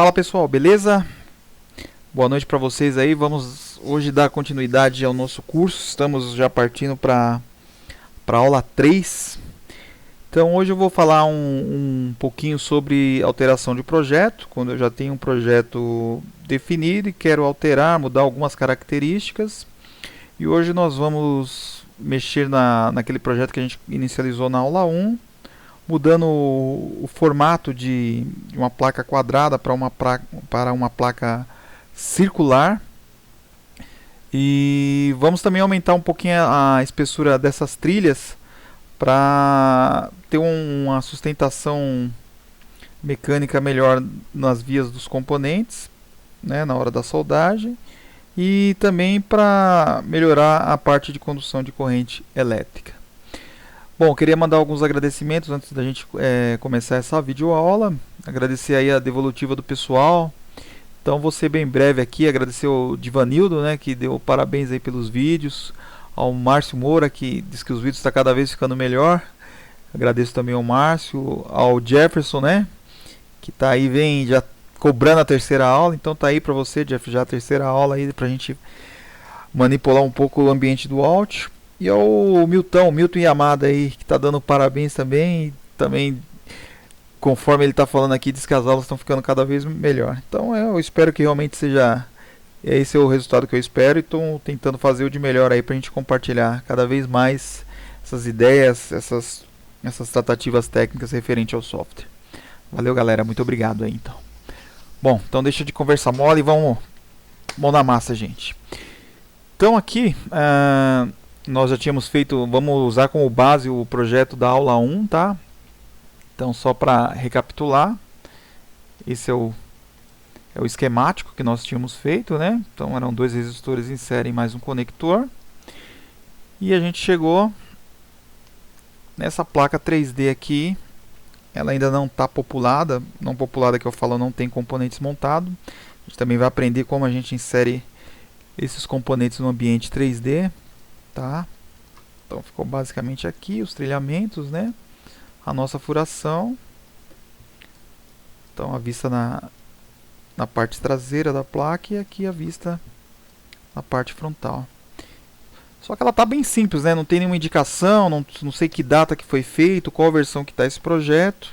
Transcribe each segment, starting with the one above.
Fala pessoal, beleza? Boa noite para vocês aí. Vamos hoje dar continuidade ao nosso curso. Estamos já partindo para a aula 3. Então hoje eu vou falar um pouquinho sobre alteração de projeto. Quando eu já tenho um projeto definido e quero alterar, mudar algumas características. E hoje nós vamos mexer naquele projeto que a gente inicializou na aula 1. Mudando o formato de uma placa quadrada para uma placa circular. E vamos também aumentar um pouquinho a espessura dessas trilhas para ter uma sustentação mecânica melhor nas vias dos componentes, né, na hora da soldagem. E também para melhorar a parte de condução de corrente elétrica. Bom, queria mandar alguns agradecimentos antes da gente começar essa videoaula. Agradecer aí a devolutiva do pessoal. Então vou ser bem breve aqui, agradecer ao Divanildo, né, que deu parabéns aí pelos vídeos. Ao Márcio Moura, que diz que os vídeos estão cada vez ficando melhor. Agradeço também ao Márcio, ao Jefferson, né, que está aí, vem já cobrando a terceira aula. Então tá aí para você, Jeff, já a terceira aula aí pra gente manipular um pouco o ambiente do áudio. E ao Milton Yamada aí, que está dando parabéns também. E também, conforme ele está falando aqui, diz que as aulas estão ficando cada vez melhor. Então eu espero que realmente seja esse é o resultado que eu espero. E estou tentando fazer o de melhor aí para a gente compartilhar cada vez mais essas ideias, essas tratativas técnicas referente ao software. Valeu, galera. Muito obrigado aí, então. Bom, então deixa de conversa mole e vamos mão na massa, gente. Então aqui... nós já tínhamos feito, vamos usar como base o projeto da aula 1, tá? Então só para recapitular, esse é o esquemático que nós tínhamos feito, né? Então eram 2 resistores em série e mais um conector. E a gente chegou nessa placa 3D aqui. Ela ainda não está populada, não populada que eu falo, não tem componentes montados. A gente também vai aprender como a gente insere esses componentes no ambiente 3D. Tá? Então ficou basicamente aqui os trilhamentos, né? A nossa furação. Então a vista na parte traseira da placa e aqui a vista na parte frontal. Só que ela está bem simples, né? Não tem nenhuma indicação, não sei que data que foi feito, qual versão que está esse projeto.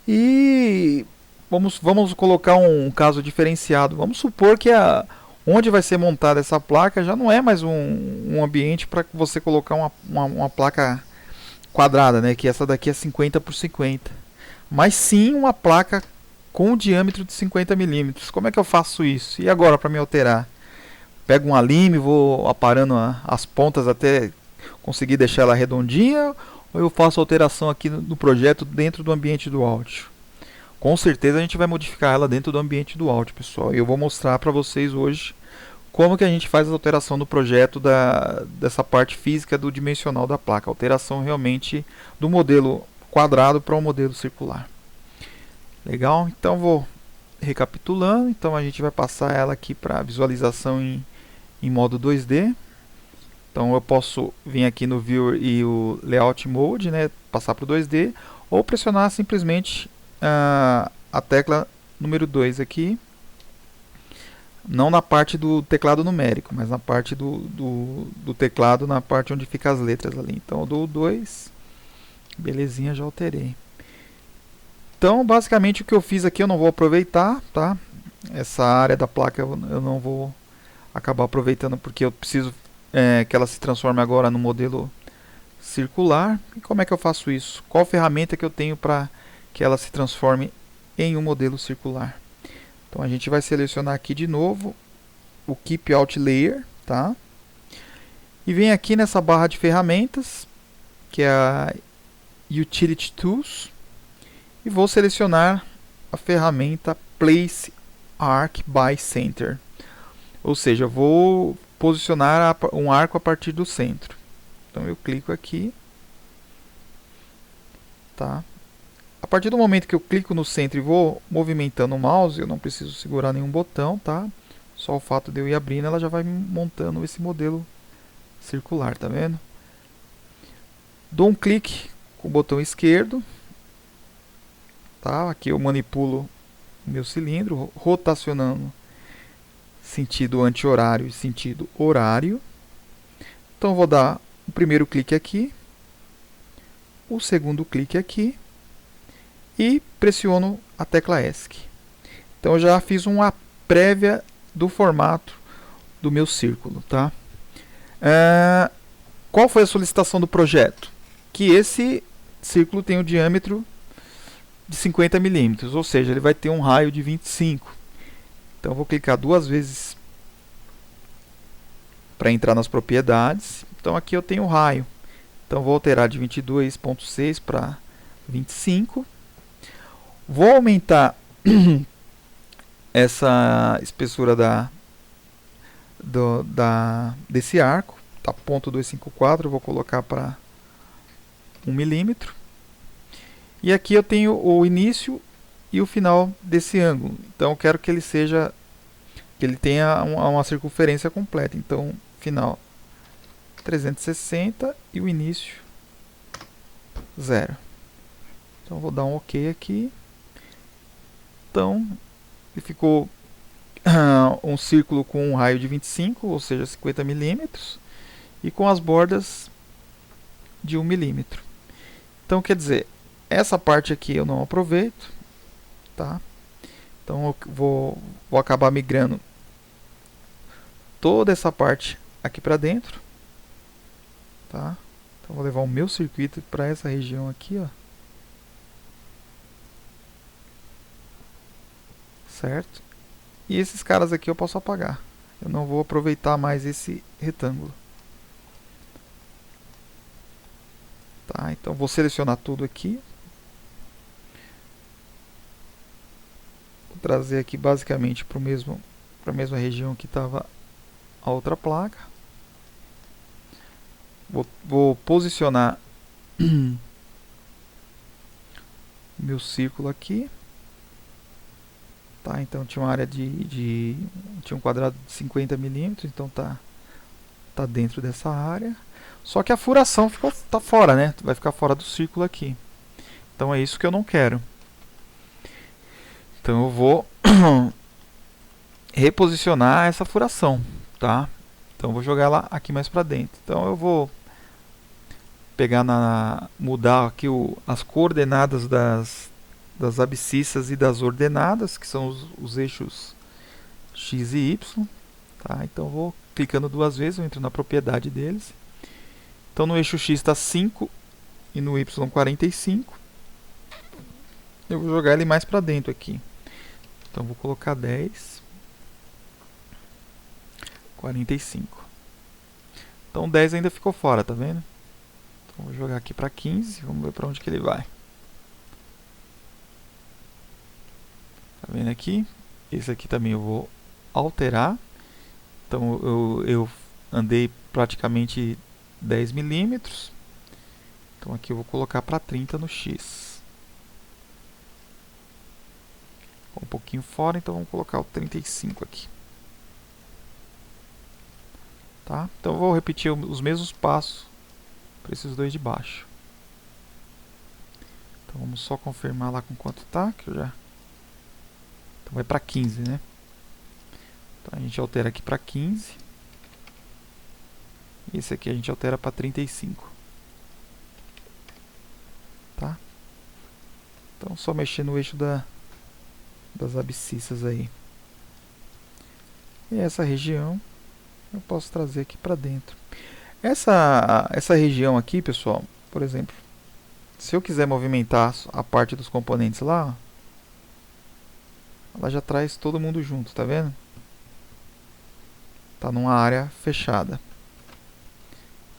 E vamos colocar um caso diferenciado. Vamos supor que onde vai ser montada essa placa já não é mais um ambiente para você colocar uma placa quadrada, né? Que essa daqui é 50 por 50. Mas sim uma placa com um diâmetro de 50 milímetros. Como é que eu faço isso? E agora para me alterar? Pego um alime, vou aparando as pontas até conseguir deixar ela redondinha? Ou eu faço alteração aqui no projeto dentro do ambiente do áudio? Com certeza a gente vai modificar ela dentro do ambiente do áudio, pessoal. E eu vou mostrar para vocês hoje como que a gente faz a alteração do projeto dessa parte física do dimensional da placa. Alteração realmente do modelo quadrado para o modelo circular. Legal? Então vou recapitulando. Então a gente vai passar ela aqui para visualização em modo 2D. Então eu posso vir aqui no Viewer e o Layout Mode, né, passar para o 2D, ou pressionar simplesmente a tecla número 2 aqui, não na parte do teclado numérico, mas na parte do teclado, na parte onde fica as letras ali. Então eu dou o 2, belezinha, já alterei. Então basicamente o que eu fiz aqui eu não vou aproveitar, tá? Essa área da placa eu não vou acabar aproveitando porque eu preciso que ela se transforme agora no modelo circular. E como é que eu faço isso? Qual ferramenta que eu tenho para que ela se transforme em um modelo circular? Então a gente vai selecionar aqui de novo o Keep Out Layer, tá? E vem aqui nessa barra de ferramentas, que é a Utility Tools, e vou selecionar a ferramenta Place Arc by Center. Ou seja, eu vou posicionar um arco a partir do centro. Então eu clico aqui, tá? A partir do momento que eu clico no centro e vou movimentando o mouse, eu não preciso segurar nenhum botão, tá? Só o fato de eu ir abrindo, ela já vai montando esse modelo circular, tá vendo? Dou um clique com o botão esquerdo, tá? Aqui eu manipulo o meu cilindro, rotacionando sentido anti-horário e sentido horário. Então eu vou dar o primeiro clique aqui, o segundo clique aqui e pressiono a tecla ESC. Então eu já fiz uma prévia do formato do meu círculo, tá? Qual foi a solicitação do projeto? Que esse círculo tenha um diâmetro de 50 milímetros, ou seja, ele vai ter um raio de 25. Então eu vou clicar duas vezes para entrar nas propriedades. Então aqui eu tenho o raio. Então vou alterar de 22.6 para 25. Vou aumentar essa espessura desse arco. Tá, ponto 254, eu vou colocar para 1 milímetro. E aqui eu tenho o início e o final desse ângulo. Então eu quero que ele tenha uma circunferência completa. Então, final 360 e o início 0. Então vou dar um OK aqui. Então, ele ficou um círculo com um raio de 25, ou seja, 50 milímetros, e com as bordas de 1 milímetro. Então, quer dizer, essa parte aqui eu não aproveito, tá? Então eu vou acabar migrando toda essa parte aqui para dentro, tá? Então vou levar o meu circuito para essa região aqui, ó. Certo? E esses caras aqui eu posso apagar. Eu não vou aproveitar mais esse retângulo. Tá? Então vou selecionar tudo aqui. Vou trazer aqui basicamente para a mesma região que estava a outra placa. Vou posicionar meu círculo aqui. Tá, então tinha uma área tinha um quadrado de 50 milímetros, então tá dentro dessa área. Só que a furação tá fora, né? Vai ficar fora do círculo aqui. Então é isso que eu não quero. Então eu vou reposicionar essa furação, tá? Então eu vou jogar ela aqui mais para dentro. Então eu vou pegar mudar aqui as coordenadas das abscissas e das ordenadas, que são os eixos X e Y. Tá? Então eu vou clicando duas vezes, eu entro na propriedade deles. Então no eixo X está 5 e no Y 45. Eu vou jogar ele mais para dentro aqui. Então vou colocar 10, 45. Então 10 ainda ficou fora, tá vendo? Então vou jogar aqui para 15, vamos ver para onde que ele vai. Tá vendo aqui? Esse aqui também eu vou alterar. Então eu andei praticamente 10 milímetros. Então aqui eu vou colocar para 30 no X. Um pouquinho fora, então vamos colocar o 35 aqui. Tá? Então eu vou repetir os mesmos passos para esses dois de baixo. Então vamos só confirmar lá com quanto tá, que eu já... Então vai para 15, né? Então a gente altera aqui para 15. E esse aqui a gente altera para 35. Tá? Então só mexer no eixo das abscissas aí. E essa região eu posso trazer aqui para dentro. Essa região aqui, pessoal, por exemplo, se eu quiser movimentar a parte dos componentes lá, ela já traz todo mundo junto, tá vendo? Tá numa área fechada.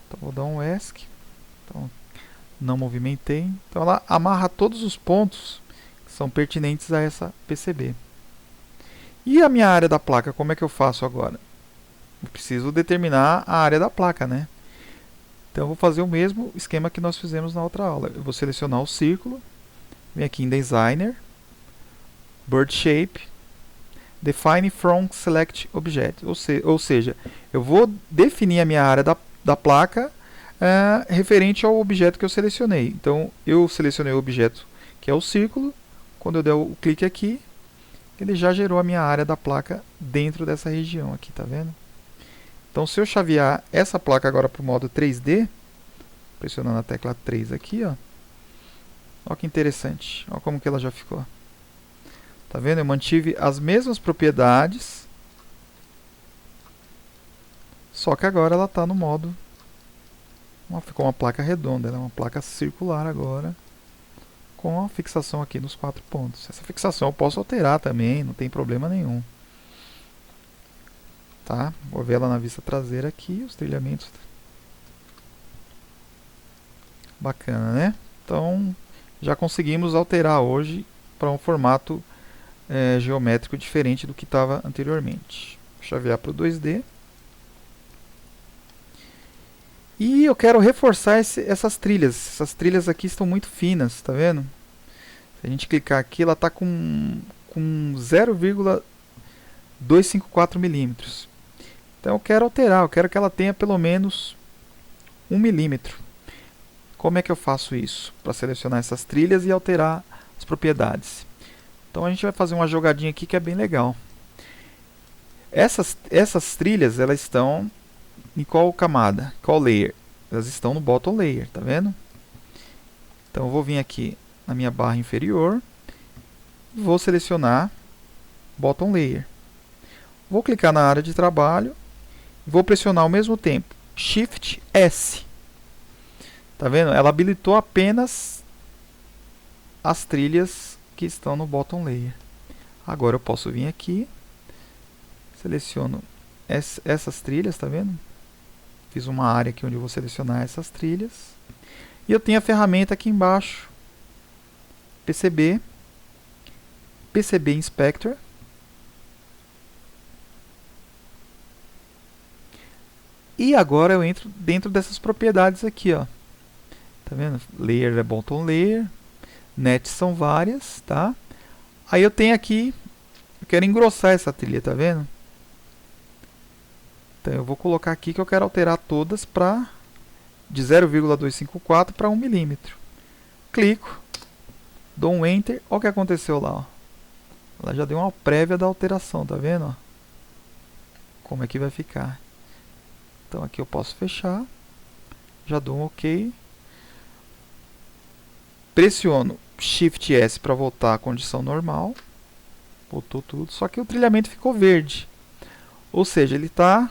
Então vou dar um ESC. Então, não movimentei. Então ela amarra todos os pontos que são pertinentes a essa PCB. E a minha área da placa, como é que eu faço agora? Eu preciso determinar a área da placa, né? Então eu vou fazer o mesmo esquema que nós fizemos na outra aula. Eu vou selecionar o círculo, vem aqui em Designer, Bird Shape, Define from Select Object. Ou seja, eu vou definir a minha área da placa referente ao objeto que eu selecionei. Então eu selecionei o objeto que é o círculo. Quando eu der o clique aqui, ele já gerou a minha área da placa dentro dessa região aqui, tá vendo? Então, se eu chavear essa placa agora para o modo 3D, pressionando a tecla 3 aqui, ó. Olha que interessante. Olha como que ela já ficou. Tá vendo? Eu mantive as mesmas propriedades, só que agora ela está no modo... Ficou uma placa redonda, ela é uma placa circular agora, com a fixação aqui nos 4 pontos. Essa fixação eu posso alterar também, não tem problema nenhum. Tá? Vou ver ela na vista traseira aqui, os trilhamentos. Bacana, né? Então, já conseguimos alterar hoje para um formato geométrico diferente do que estava anteriormente. Vou chavear para o 2D. E eu quero reforçar essas trilhas. Essas trilhas aqui estão muito finas, tá vendo? Se a gente clicar aqui, ela está com 0,254 milímetros. Então eu quero alterar, eu quero que ela tenha pelo menos 1 milímetro. Como é que eu faço isso? Para selecionar essas trilhas e alterar as propriedades. Então a gente vai fazer uma jogadinha aqui que é bem legal. Essas trilhas, elas estão em qual camada? Qual layer? Elas estão no bottom layer, tá vendo? Então eu vou vir aqui na minha barra inferior, vou selecionar bottom layer. Vou clicar na área de trabalho, vou pressionar ao mesmo tempo Shift S. Tá vendo? Ela habilitou apenas as trilhas que estão no bottom layer. Agora eu posso vir aqui, seleciono essas trilhas, tá vendo? Fiz uma área aqui onde eu vou selecionar essas trilhas. E eu tenho a ferramenta aqui embaixo, PCB Inspector. E agora eu entro dentro dessas propriedades aqui, ó. Tá vendo? Layer é bottom layer, nets são várias, tá? Aí eu tenho aqui, eu quero engrossar essa trilha, tá vendo? Então eu vou colocar aqui que eu quero alterar todas para de 0,254 para 1 milímetro. Clico, dou um Enter, olha o que aconteceu lá, ó. Ela já deu uma prévia da alteração, tá vendo? Ó? Como é que vai ficar. Então aqui eu posso fechar, já dou um OK. Pressiono Shift S para voltar à condição normal. Voltou tudo, só que o trilhamento ficou verde. Ou seja, ele está...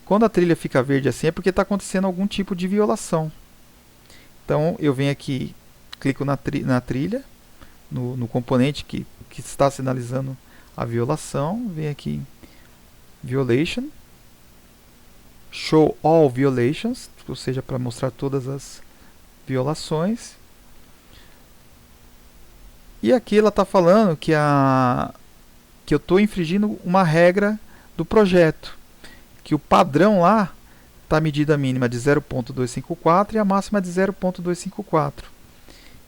Quando a trilha fica verde assim é porque está acontecendo algum tipo de violação. Então eu venho aqui, clico na trilha, no componente que está sinalizando a violação. Venho aqui Violation. Show All Violations, ou seja, para mostrar todas as violações. E aqui ela está falando que eu estou infringindo uma regra do projeto, que o padrão lá está a medida mínima de 0.254 e a máxima de 0.254.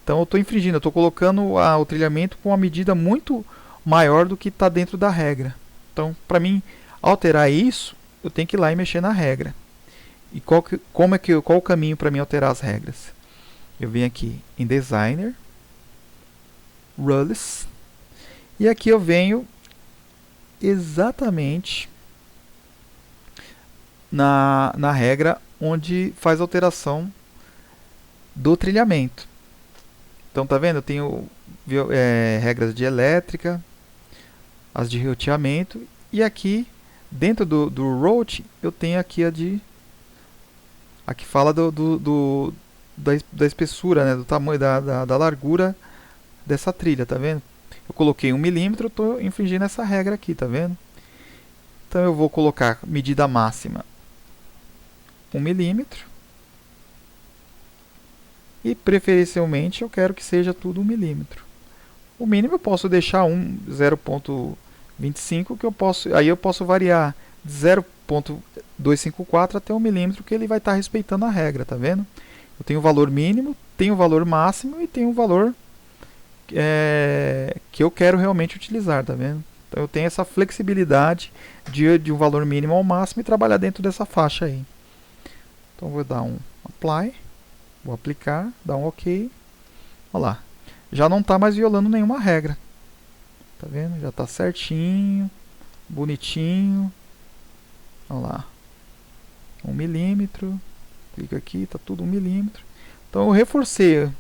Então eu estou infringindo, eu estou colocando o trilhamento com uma medida muito maior do que está dentro da regra. Então, para mim alterar isso, eu tenho que ir lá e mexer na regra. E qual o caminho para mim alterar as regras? Eu venho aqui em Designer, Rules, e aqui eu venho exatamente na regra onde faz a alteração do trilhamento. Então tá vendo? Eu tenho regras de elétrica, as de roteamento, e aqui dentro do route eu tenho aqui a que fala da espessura, né, do tamanho da largura dessa trilha, tá vendo? Eu coloquei 1 milímetro, estou infringindo essa regra aqui, tá vendo? Então eu vou colocar medida máxima 1 milímetro e preferencialmente eu quero que seja tudo 1 milímetro. O mínimo eu posso deixar 0.25, que aí eu posso variar de 0.254 até 1 milímetro, que ele vai estar respeitando a regra, tá vendo? Eu tenho o valor mínimo, tenho o valor máximo e tenho o valor que eu quero realmente utilizar, tá vendo? Então eu tenho essa flexibilidade de um valor mínimo ao máximo e trabalhar dentro dessa faixa aí. Então vou dar um Apply, vou aplicar, dar um OK. Olha lá, já não está mais violando nenhuma regra. Tá vendo? Já está certinho, bonitinho. Olha lá, 1 milímetro. Clica aqui, está tudo 1 milímetro. Então eu reforcei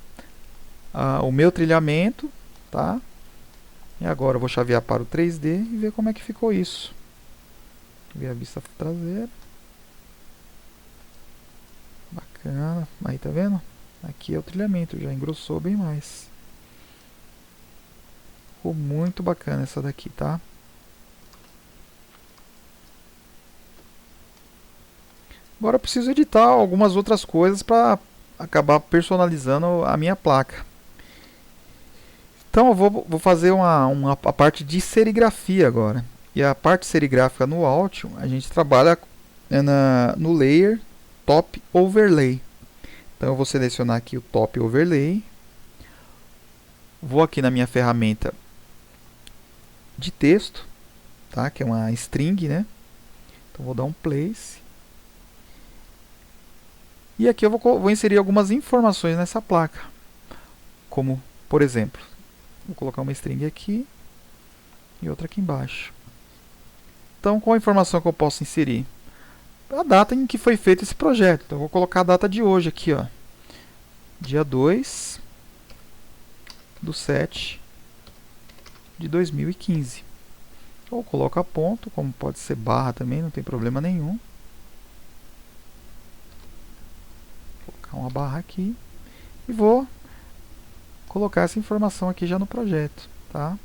o meu trilhamento, tá? E agora eu vou chavear para o 3D e ver como é que ficou isso. Ver a vista traseira. Bacana. Aí tá vendo? Aqui é o trilhamento, já engrossou bem mais. Ficou muito bacana essa daqui, tá? Agora eu preciso editar algumas outras coisas para acabar personalizando a minha placa. Então eu vou fazer a parte de serigrafia agora. E a parte serigráfica no Altium, a gente trabalha no layer Top Overlay. Então eu vou selecionar aqui o Top Overlay. Vou aqui na minha ferramenta de texto, tá? Que é uma string, né? Então vou dar um place. E aqui eu vou inserir algumas informações nessa placa. Como, por exemplo, vou colocar uma string aqui e outra aqui embaixo. Então, qual a informação que eu posso inserir? A data em que foi feito esse projeto. Então, eu vou colocar a data de hoje aqui, ó. Dia 2/7/2015. Ou coloco a ponto, como pode ser barra também, não tem problema nenhum. Vou colocar uma barra aqui. E vou colocar essa informação aqui já no projeto, tá?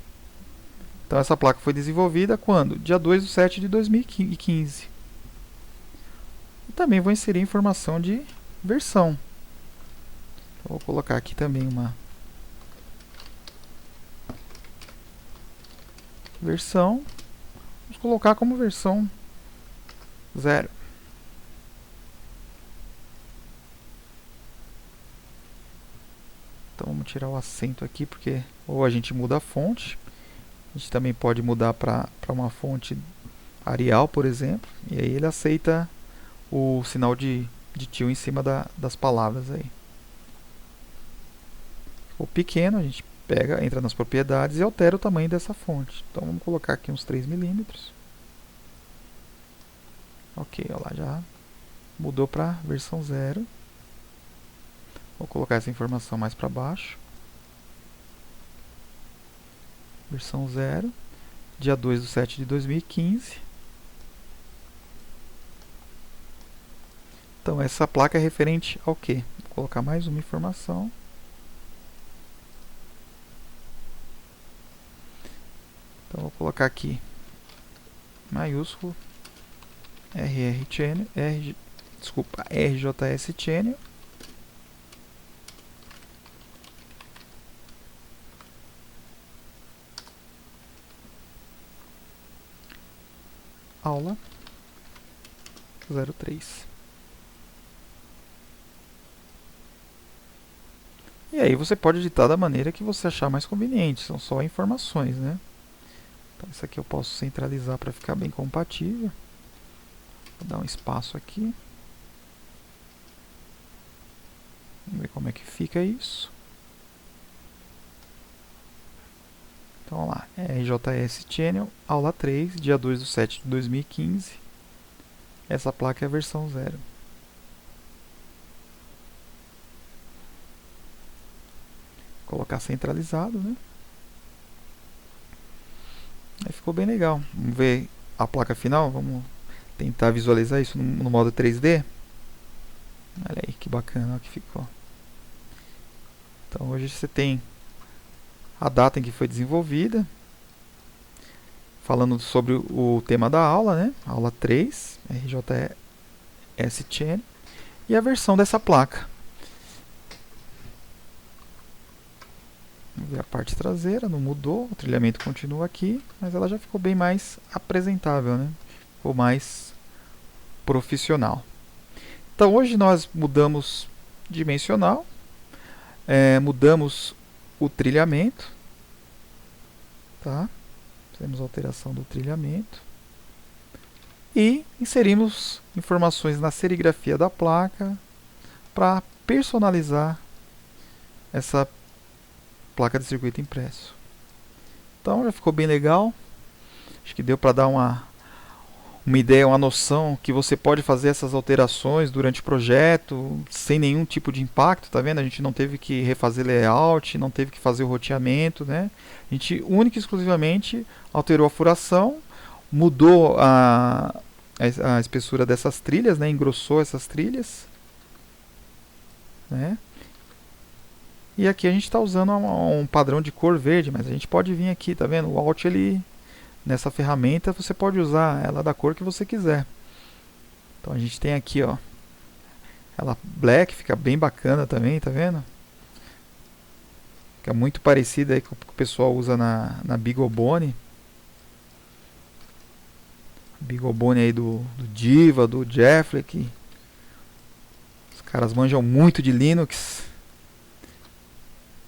Então essa placa foi desenvolvida quando? Dia 2/7/2015. E também vou inserir informação de versão. Então, vou colocar aqui também uma versão. Vamos colocar como versão 0. Então vamos tirar o acento aqui, porque ou a gente muda a fonte. A gente também pode mudar para uma fonte Arial, por exemplo. E aí ele aceita o sinal de tio em cima das palavras aí. Ficou pequeno, a gente entra nas propriedades e altera o tamanho dessa fonte. Então vamos colocar aqui uns 3 milímetros. Ok, olha lá, já mudou para versão 0. Vou colocar essa informação mais para baixo. Versão 0, dia 2/7/2015. Então essa placa é referente ao quê? Vou colocar mais uma informação. Então vou colocar aqui maiúsculo RJS Channel. Aula 03. E aí você pode editar da maneira que você achar mais conveniente, são só informações, né? Então isso aqui eu posso centralizar para ficar bem compatível. Vou dar um espaço aqui. Vamos ver como é que fica isso. Então, vamos lá, RJS Channel, aula 3, dia 2/7/2015. Essa placa é a versão 0. Vou colocar centralizado, né? Aí ficou bem legal. Vamos ver a placa final, vamos tentar visualizar isso no modo 3D. Olha aí que bacana que ficou. Então hoje você tem a data em que foi desenvolvida, falando sobre o tema da aula, né? Aula 3, RJS Channel, e a versão dessa placa. Vamos ver a parte traseira, não mudou, o trilhamento continua aqui, mas ela já ficou bem mais apresentável, né? Ficou mais profissional. Então hoje nós mudamos dimensional, mudamos o trilhamento, tá? Fizemos alteração do trilhamento e inserimos informações na serigrafia da placa para personalizar essa placa de circuito impresso. Então já ficou bem legal. Acho que deu para dar uma ideia, uma noção que você pode fazer essas alterações durante o projeto sem nenhum tipo de impacto, tá vendo? A gente não teve que refazer layout, não teve que fazer o roteamento, né? A gente única e exclusivamente alterou a furação, mudou a espessura dessas trilhas, né? Engrossou essas trilhas, né? E aqui a gente está usando um padrão de cor verde, mas a gente pode vir aqui, tá vendo? O Alt, ele, nessa ferramenta, você pode usar ela da cor que você quiser. Então a gente tem aqui, ó, ela black, fica bem bacana também, tá vendo? Fica muito parecida aí com o que o pessoal usa na BeagleBone. BeagleBone aí do Diva, do Jeffrey. Os caras manjam muito de Linux.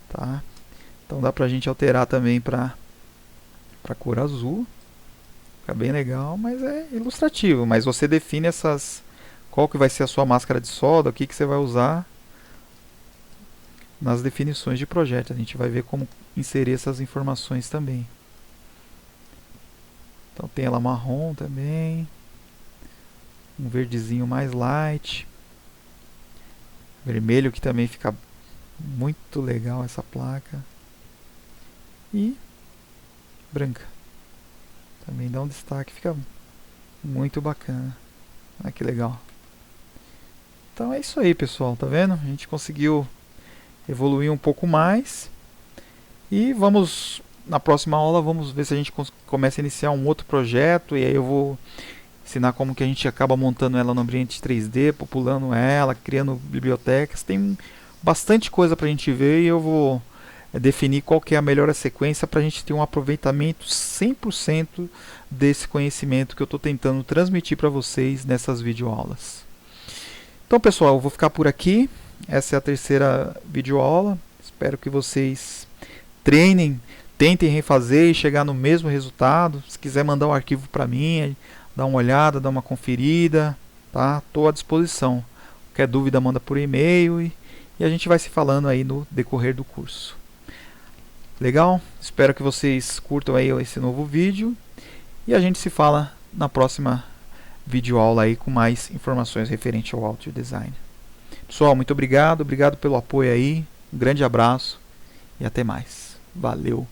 Tá? Então dá pra gente alterar também pra cor azul. Fica bem legal, mas é ilustrativo. Mas você define qual que vai ser a sua máscara de solda, o que você vai usar nas definições de projeto. A gente vai ver como inserir essas informações também. Então tem ela marrom também. Um verdezinho mais light. Vermelho, que também fica muito legal essa placa. E branca. Também dá um destaque, fica muito bacana. Olha que legal. Então é isso aí, pessoal, tá vendo? A gente conseguiu evoluir um pouco mais. E na próxima aula, vamos ver se a gente começa a iniciar um outro projeto. E aí eu vou ensinar como que a gente acaba montando ela no ambiente 3D, populando ela, criando bibliotecas. Tem bastante coisa pra gente ver e eu vou definir qual que é a melhor sequência para a gente ter um aproveitamento 100% desse conhecimento que eu estou tentando transmitir para vocês nessas videoaulas. Então, pessoal, eu vou ficar por aqui. Essa é a terceira videoaula. Espero que vocês treinem, tentem refazer e chegar no mesmo resultado. Se quiser mandar um arquivo para mim, dar uma olhada, dar uma conferida, tá? Estou à disposição. Qualquer dúvida, manda por e-mail e a gente vai se falando aí no decorrer do curso. Legal? Espero que vocês curtam aí esse novo vídeo e a gente se fala na próxima videoaula aí com mais informações referente ao Audio Design. Pessoal, muito obrigado pelo apoio aí, um grande abraço e até mais. Valeu!